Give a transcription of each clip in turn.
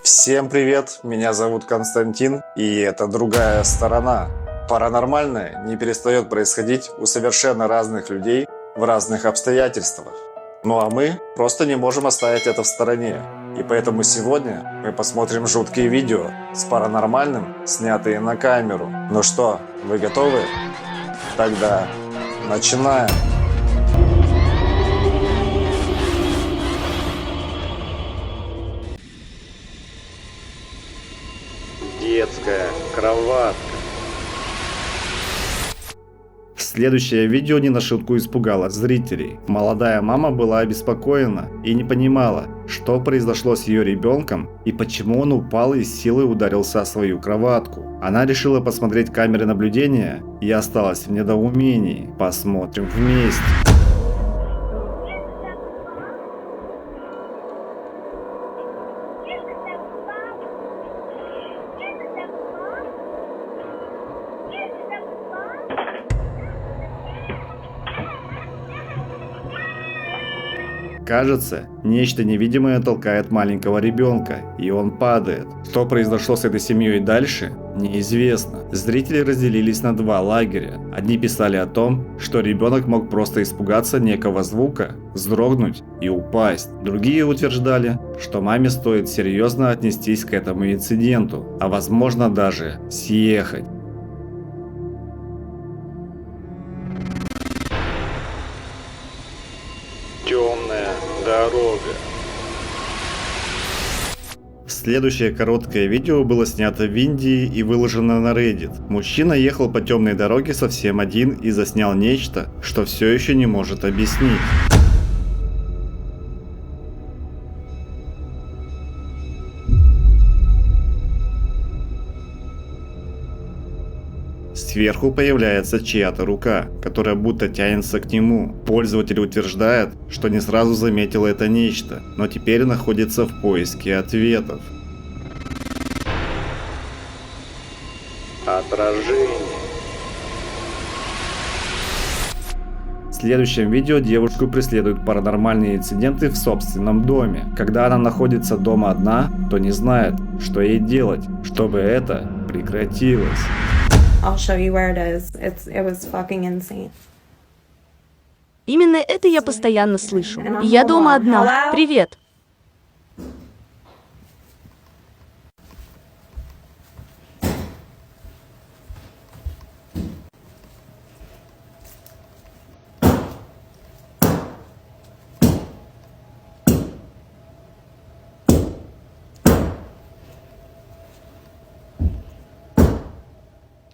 Всем привет, меня зовут Константин, и это другая сторона. Паранормальное не перестает происходить у совершенно разных людей в разных обстоятельствах. Ну а мы просто не можем оставить это в стороне. И поэтому сегодня мы посмотрим жуткие видео с паранормальным, снятые на камеру. Ну что, вы готовы? Тогда начинаем. Детская кроватка. Следующее видео не на шутку испугало зрителей. Молодая мама была обеспокоена и не понимала, что произошло с ее ребенком и почему он упал и с силой ударился о свою кроватку. Она решила посмотреть камеры наблюдения и осталась в недоумении. Посмотрим вместе. Кажется, нечто невидимое толкает маленького ребенка, и он падает. Что произошло с этой семьей дальше, неизвестно. Зрители разделились на два лагеря. Одни писали о том, что ребенок мог просто испугаться некого звука, вздрогнуть и упасть. Другие утверждали, что маме стоит серьезно отнестись к этому инциденту, а возможно даже съехать. Темная дорога. Следующее короткое видео было снято в Индии и выложено на Reddit. Мужчина ехал по темной дороге совсем один и заснял нечто, что все еще не может объяснить. Сверху появляется чья-то рука, которая будто тянется к нему. Пользователь утверждает, что не сразу заметил это нечто, но теперь находится в поиске ответов. Отражение. В следующем видео девушку преследуют паранормальные инциденты в собственном доме. Когда она находится дома одна, то не знает, что ей делать, чтобы это прекратилось. I'll show you where it is. It was fucking insane. Именно это я постоянно слышу. И я дома одна. Привет.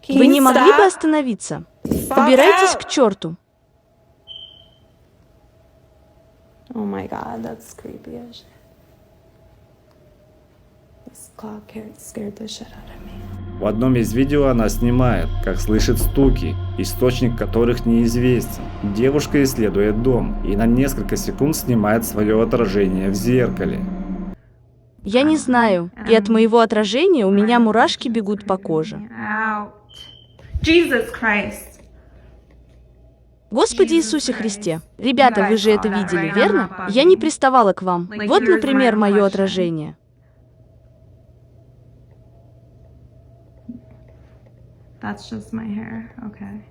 Вы не могли бы остановиться? Убирайтесь к черту. Oh my god, that's creepy as shit. This clock scared the shit out of me. В одном из видео она снимает, как слышит стуки, источник которых неизвестен. Девушка исследует дом и на несколько секунд снимает свое отражение в зеркале. Я не знаю, и от моего отражения у меня мурашки бегут по коже. Jesus Christ. Господи Иисусе Христе. Ребята, вы же это видели, верно? Я не приставала к вам. Вот, например, мое отражение. That's just my hair. Okay.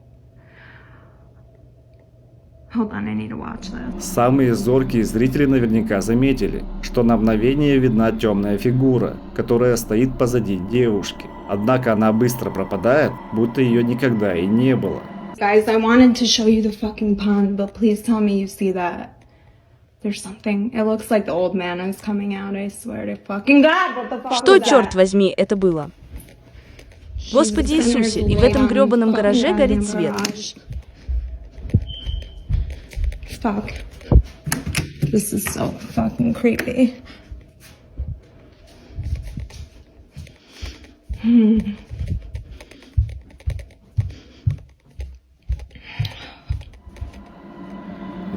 Hold on, I need to watch this. Самые зоркие зрители наверняка заметили, что на мгновение видна темная фигура, которая стоит позади девушки. Однако она быстро пропадает, будто ее никогда и не было. Guys, I wanted to show you the fucking pond, but please tell me you see that. There's something. It looks like the old man is coming out. I swear to fucking God, what the fuck Что, was that? черт возьми, это было? Господи Иисусе, и в этом гребаном гараже горит свет. Fuck. This is so fucking creepy.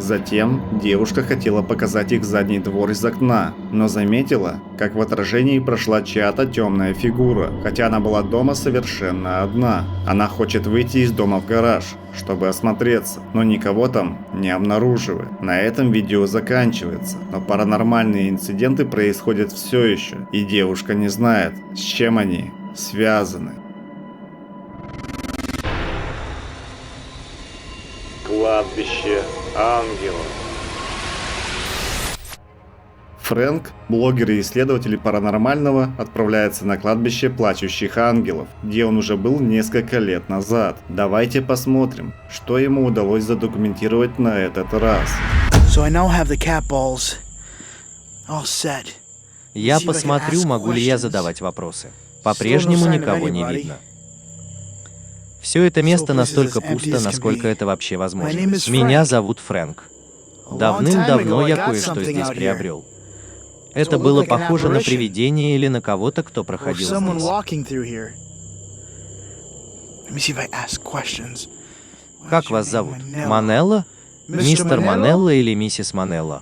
Затем девушка хотела показать их задний двор из окна, но заметила, как в отражении прошла чья-то темная фигура, хотя она была дома совершенно одна. Она хочет выйти из дома в гараж, чтобы осмотреться, но никого там не обнаруживает. На этом видео заканчивается, но паранормальные инциденты происходят все еще, и девушка не знает, с чем они связаны. Кладбище ангелов. Фрэнк, блогер и исследователь паранормального, отправляется на кладбище плачущих ангелов, где он уже был несколько лет назад. Давайте посмотрим, что ему удалось задокументировать на этот раз. Я посмотрю, могу ли я задавать вопросы. По-прежнему никого не видно. Все это место настолько пусто, насколько это вообще возможно. Меня зовут Фрэнк. Давным-давно я кое-что здесь приобрел. Это было похоже на привидение или на кого-то, кто проходил здесь. Как вас зовут? Манелла? Мистер Манелла или миссис Манелла?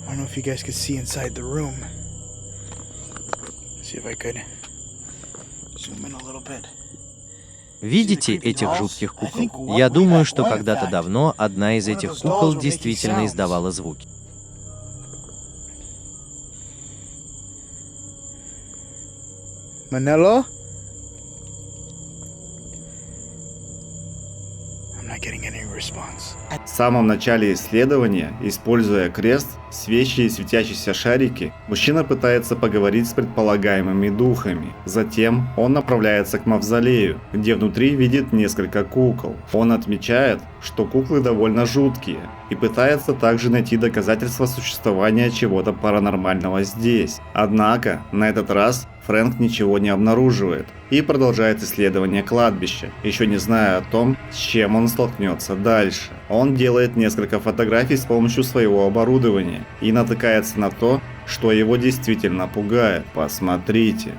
I don't know if you guys could see inside the room. See if I could zoom in a little bit. Видите этих жутких кукол? Я думаю, что когда-то давно одна из этих кукол действительно издавала звуки. Manello? I'm not getting any response. В самом начале исследования, используя крест, свечи и светящиеся шарики, мужчина пытается поговорить с предполагаемыми духами. Затем он направляется к мавзолею, где внутри видит несколько кукол. Он отмечает, что куклы довольно жуткие, и пытается также найти доказательства существования чего-то паранормального здесь. Однако, на этот раз Фрэнк ничего не обнаруживает и продолжает исследование кладбища, еще не зная о том, с чем он столкнется дальше. Он делает несколько фотографий с помощью своего оборудования и натыкается на то, что его действительно пугает. Посмотрите.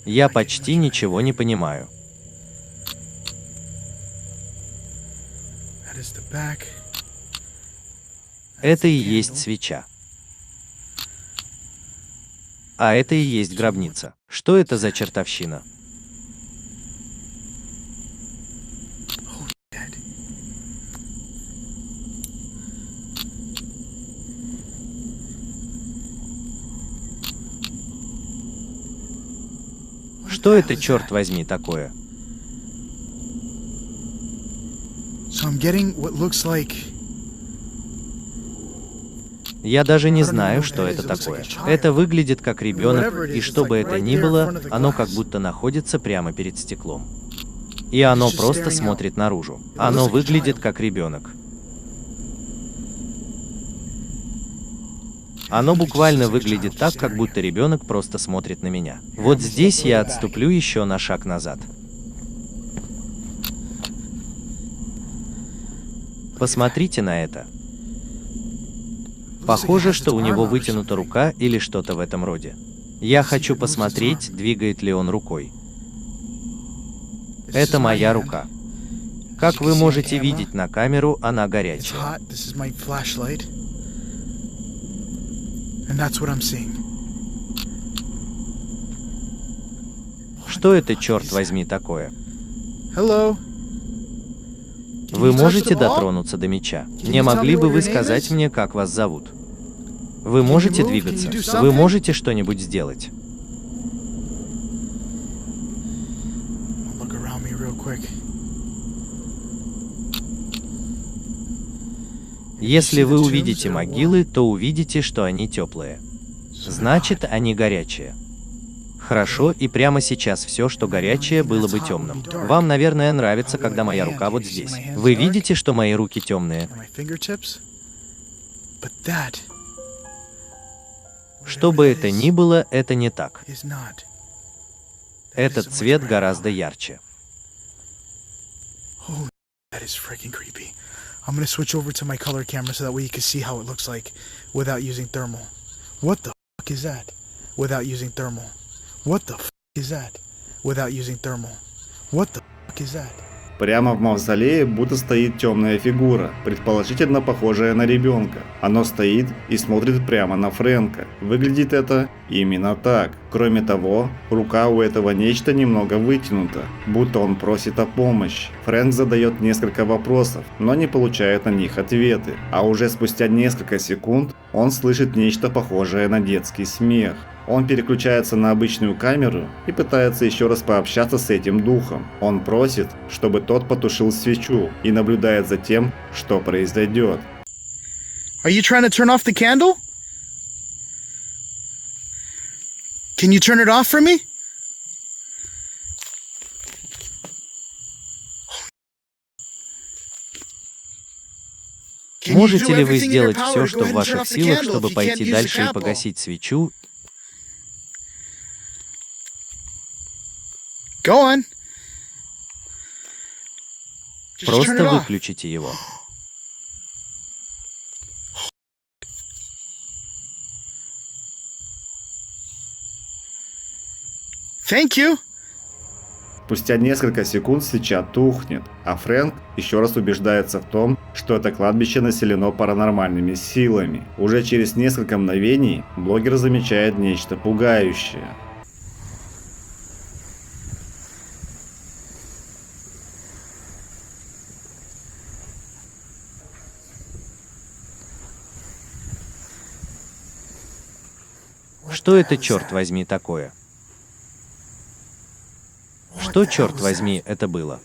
Я почти ничего не понимаю. That is the back. Это и есть свеча. А это и есть гробница. Что это за чертовщина? Что это, черт возьми, такое? So I'm getting what looks like. Я даже не знаю, что это такое. Это выглядит как ребенок, и что бы это ни было, оно как будто находится прямо перед стеклом. И оно просто смотрит наружу. Оно выглядит как ребенок. Оно буквально выглядит так, как будто ребенок просто смотрит на меня. Вот здесь я отступлю еще на шаг назад. Посмотрите на это. Похоже, что у него вытянута рука или что-то в этом роде. Я хочу посмотреть, двигает ли он рукой. Это моя рука. Как вы можете видеть на камеру, она горячая. Что это, черт возьми, такое? Вы можете дотронуться до меча? Не могли бы вы сказать мне, как вас зовут? Вы можете двигаться? Вы можете что-нибудь сделать? Если вы увидите могилы, то увидите, что они теплые. Значит, они горячие. Хорошо, и прямо сейчас все, что горячее, было бы темным. Вам, наверное, нравится, когда моя рука вот здесь. Вы видите, что мои руки темные? Что бы это ни было, это не так. Этот цвет гораздо ярче. I'm gonna switch over to my color camera so that way you can see how it looks like without using thermal. What the fuck is that? Without using thermal. What the fuck is that? Without using thermal. What the fuck is that? Прямо в мавзолее будто стоит темная фигура, предположительно похожая на ребенка. Оно стоит и смотрит прямо на Фрэнка. Выглядит это именно так. Кроме того, рука у этого нечто немного вытянута, будто он просит о помощи. Фрэнк задает несколько вопросов, но не получает на них ответы. А уже спустя несколько секунд он слышит нечто похожее на детский смех. Он переключается на обычную камеру и пытается еще раз пообщаться с этим духом. Он просит, чтобы тот потушил свечу и наблюдает за тем, что произойдет. Are you trying to turn off the candle? Can you turn it off for me? Can you Можете do ли вы everything in your сделать power все, to что go в ahead and turn ваших off the силах, candle чтобы if you can't пойти use the дальше и candle? погасить свечу? Go on. Just turn it Просто off. выключите его. Thank you. Спустя несколько секунд свеча тухнет, а Фрэнк еще раз убеждается в том, что это кладбище населено паранормальными силами. Уже через несколько мгновений блогер замечает нечто пугающее. Что это, черт возьми, такое? Что, черт возьми, это было?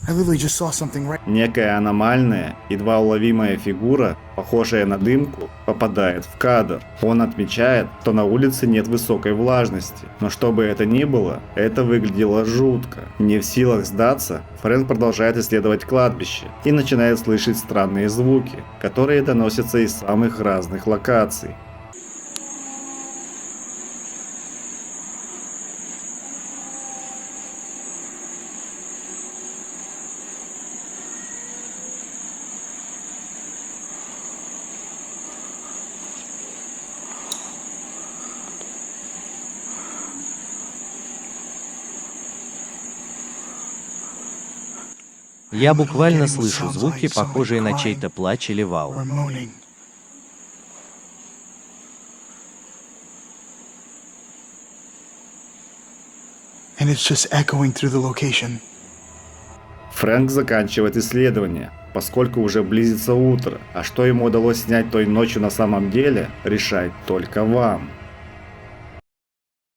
I literally just saw something right. Некая аномальная, едва уловимая фигура, похожая на дымку, попадает в кадр. Он отмечает, что на улице нет высокой влажности. Но что бы это ни было, это выглядело жутко. Не в силах сдаться, Фрэнк продолжает исследовать кладбище и начинает слышать странные звуки, которые доносятся из самых разных локаций. Я буквально слышу звуки, похожие на чей-то плач или вау. Or moaning. And it's just echoing through the location. Фрэнк заканчивает исследование, поскольку уже близится утро, а что ему удалось снять той ночью на самом деле, решать только вам.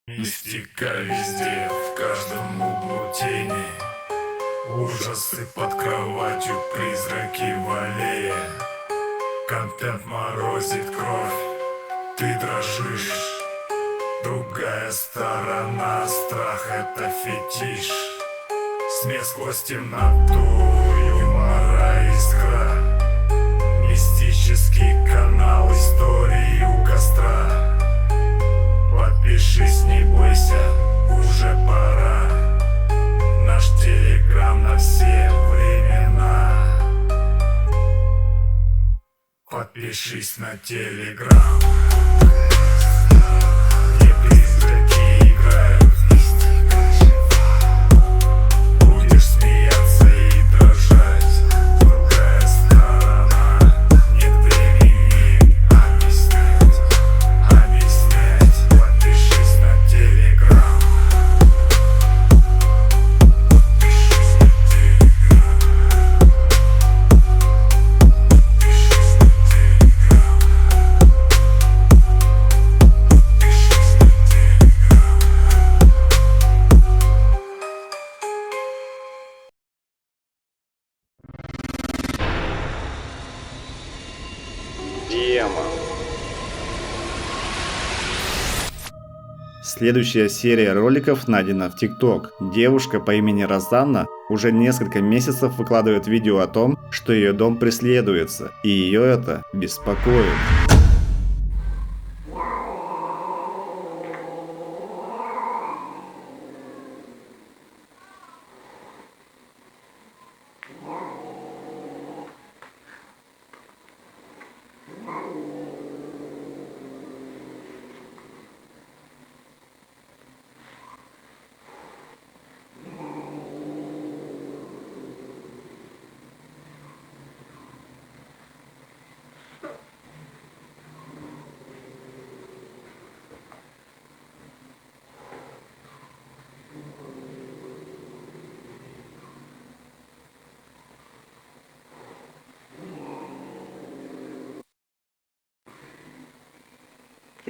Мистика везде, в каждом углу тени. Ужасы под кроватью, призраки в аллее. Контент морозит кровь, ты дрожишь. Другая сторона, страх это фетиш. Смех сквозь темноту, юмора искра. Мистический канал, истории у костра. Подпишись, не бойся, уже пора. Наш телеграм на все времена. Подпишись на телеграм. Где призраки играют. Будешь смеяться и дрожать. Другая сторона. Нет времени объяснять. Подпишись на телеграм. Следующая серия роликов найдена в ТикТок. Девушка по имени Розанна уже несколько месяцев выкладывает видео о том, что ее дом преследуется, и ее это беспокоит.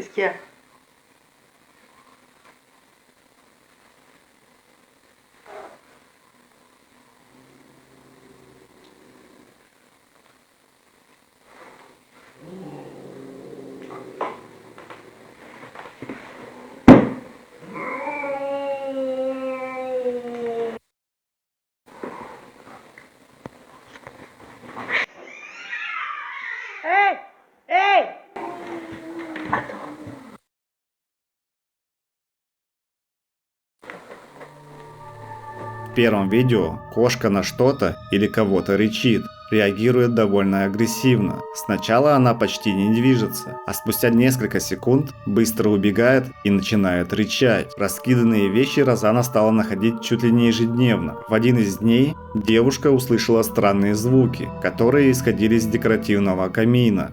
Qu'est-ce qu'il y a? В первом видео кошка на что-то или кого-то рычит, реагирует довольно агрессивно. Сначала она почти не движется, а спустя несколько секунд быстро убегает и начинает рычать. Раскиданные вещи Розана стала находить чуть ли не ежедневно. В один из дней девушка услышала странные звуки, которые исходили из декоративного камина.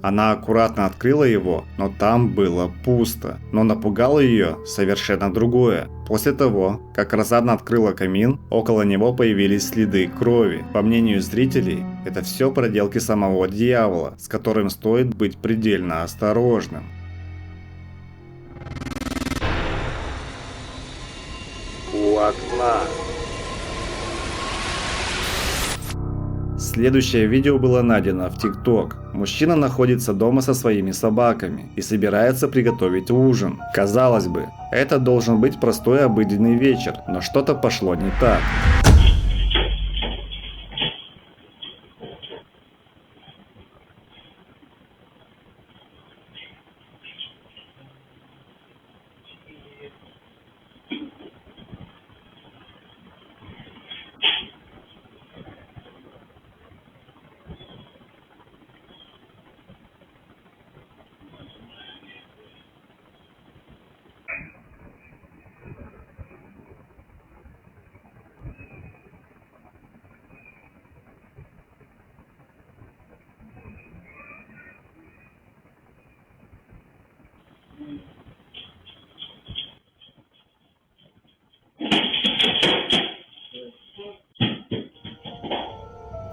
Она аккуратно открыла его, но там было пусто. Но напугало ее совершенно другое. После того, как Розана открыла камин, около него появились следы крови. По мнению зрителей, это все проделки самого дьявола, с которым стоит быть предельно осторожным. У окна. Следующее видео было найдено в ТикТок. Мужчина находится дома со своими собаками и собирается приготовить ужин. Казалось бы, это должен быть простой обыденный вечер, но что-то пошло не так.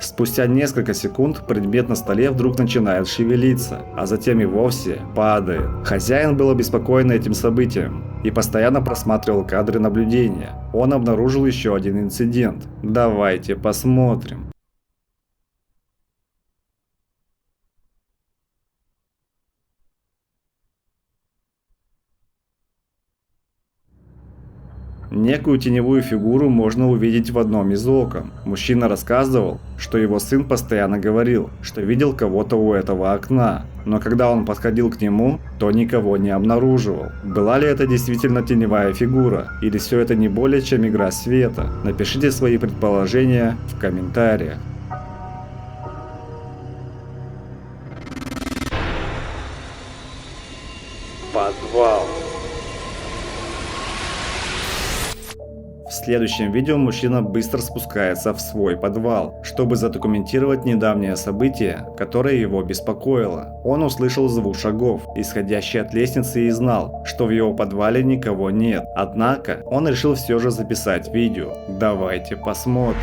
Спустя несколько секунд предмет на столе вдруг начинает шевелиться, а затем и вовсе падает. Хозяин был обеспокоен этим событием и постоянно просматривал кадры наблюдения. Он обнаружил еще один инцидент. Давайте посмотрим. Некую теневую фигуру можно увидеть в одном из окон. Мужчина рассказывал, что его сын постоянно говорил, что видел кого-то у этого окна. Но когда он подходил к нему, то никого не обнаруживал. Была ли это действительно теневая фигура? Или все это не более чем игра света? Напишите свои предположения в комментариях. Подвал. В следующем видео мужчина быстро спускается в свой подвал, чтобы задокументировать недавнее событие, которое его беспокоило. Он услышал звук шагов, исходящий от лестницы, и знал, что в его подвале никого нет. Однако он решил все же записать видео. Давайте посмотрим.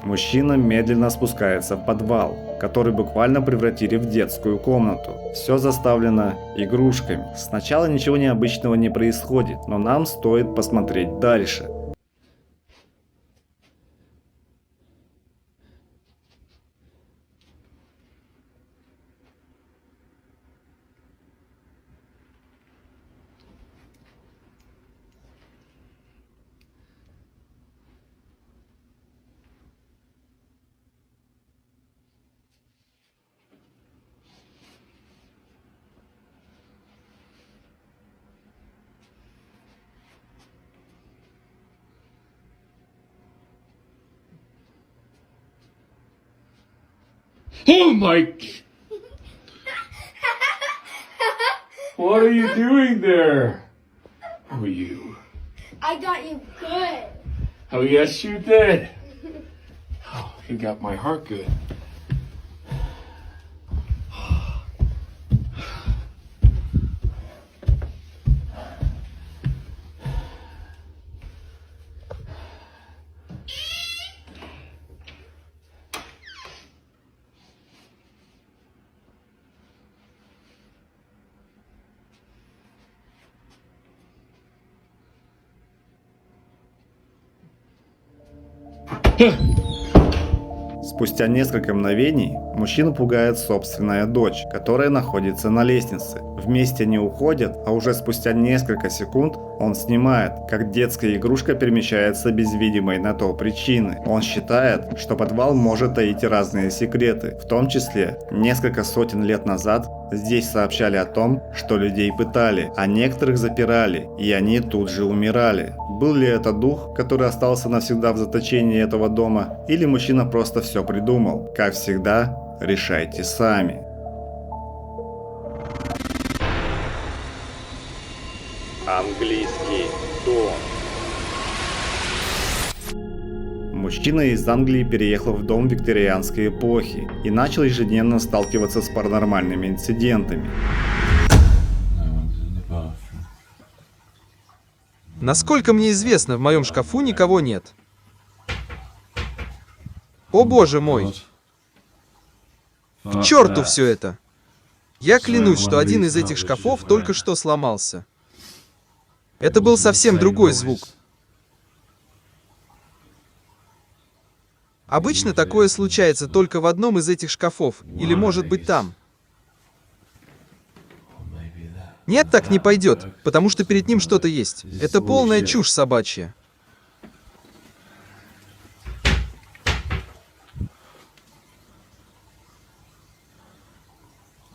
Мужчина медленно спускается в подвал, который буквально превратили в детскую комнату. Все заставлено игрушками. Сначала ничего необычного не происходит, но нам стоит посмотреть дальше. Oh my! What are you doing there? Who are you? I got you good. Oh yes, you did. Oh, you got my heart good. Спустя несколько мгновений мужчину пугает собственная дочь, которая находится на лестнице. Вместе они уходят, а уже спустя несколько секунд он снимает, как детская игрушка перемещается без видимой на то причины. Он считает, что подвал может таить разные секреты, в том числе несколько сотен лет назад здесь сообщали о том, что людей пытали, а некоторых запирали, и они тут же умирали. Был ли это дух, который остался навсегда в заточении этого дома, или мужчина просто все придумал? Как всегда, решайте сами. Английский дом. Мужчина из Англии переехал в дом викторианской эпохи и начал ежедневно сталкиваться с паранормальными инцидентами. Насколько мне известно, в моем шкафу никого нет. О боже мой! К черту все это! Я клянусь, что один из этих шкафов только что сломался. Это был совсем другой звук. Обычно такое случается только в одном из этих шкафов, или может быть там. Нет, так не пойдет, потому что перед ним что-то есть. Это полная чушь собачья.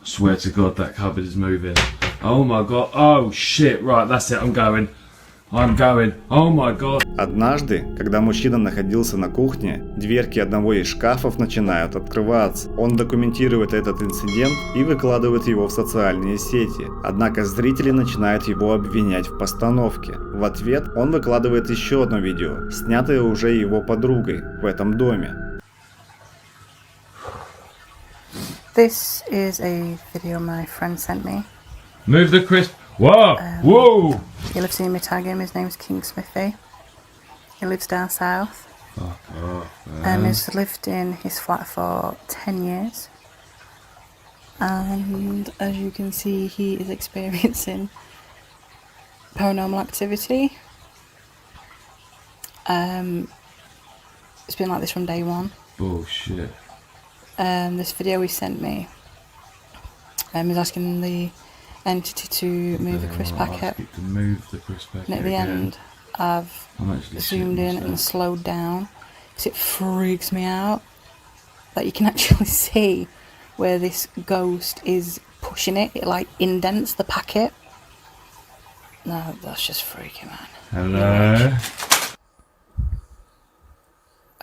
Swear to God that cupboard is moving. Oh my God. Oh shit. Right, that's it. I'm going. Oh my God. Однажды, когда мужчина находился на кухне, дверки одного из шкафов начинают открываться. Он документирует этот инцидент и выкладывает его в социальные сети. Однако зрители начинают его обвинять в постановке. В ответ он выкладывает еще одно видео, снятое уже его подругой в этом доме. This is a video my friend sent me. Move the crisp. Whoa. Whoa. You'll have seen me tag him. His name's King Smithy. He lives down south. He's lived in his flat for 10 years. And as you can see, he is experiencing paranormal activity. It's been like this from day one. Bullshit. This video he sent me is asking the entity to move the crisp packet. And at the end, I've zoomed in and slowed down because it freaks me out. Like you can actually see where this ghost is pushing it. It like indents the packet. No, that's just freaky, man. Hello.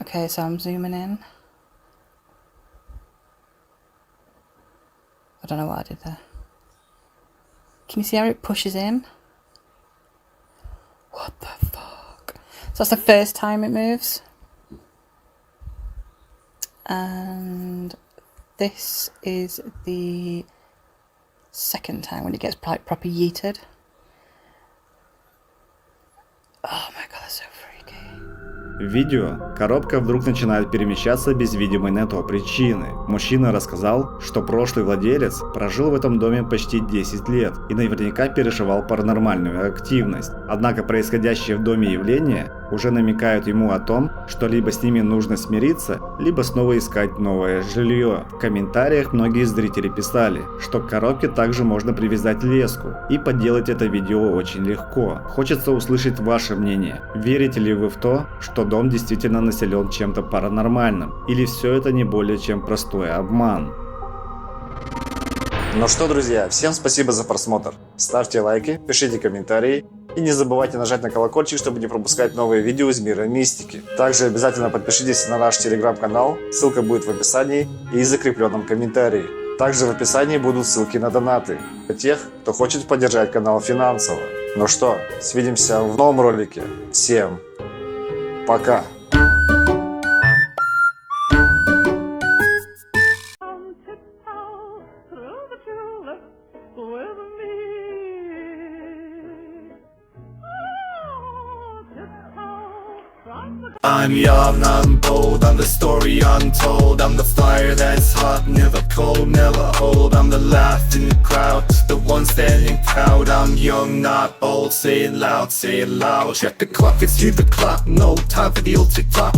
Okay, so I'm zooming in. I don't know what I did there. Can you see how it pushes in? What the fuck? So that's the first time it moves. And this is the second time when it gets like proper yeeted. Oh my god, that's so freaky. В видео коробка вдруг начинает перемещаться без видимой на то причины. Мужчина рассказал, что прошлый владелец прожил в этом доме почти 10 лет и наверняка переживал паранормальную активность. Однако происходящее в доме явления уже намекают ему о том, что либо с ними нужно смириться, либо снова искать новое жилье. В комментариях многие зрители писали, что к коробке также можно привязать леску, и подделать это видео очень легко. Хочется услышать ваше мнение. Верите ли вы в то, что дом действительно населен чем-то паранормальным, или все это не более чем простой обман? Ну что, друзья, всем спасибо за просмотр. Ставьте лайки, пишите комментарии и не забывайте нажать на колокольчик, чтобы не пропускать новые видео из мира мистики. Также обязательно подпишитесь на наш телеграм-канал, ссылка будет в описании и закрепленном комментарии. Также в описании будут ссылки на донаты для тех, кто хочет поддержать канал финансово. Ну что, свидимся в новом ролике. Всем пока! I'm young, I'm bold, I'm the story untold. I'm the fire that's hot, never cold, never old. I'm the laugh in the crowd, the one standing proud. I'm young, not old, say it loud, say it loud. Check the clock, it's 2 o'clock, no time for the old tick-tock.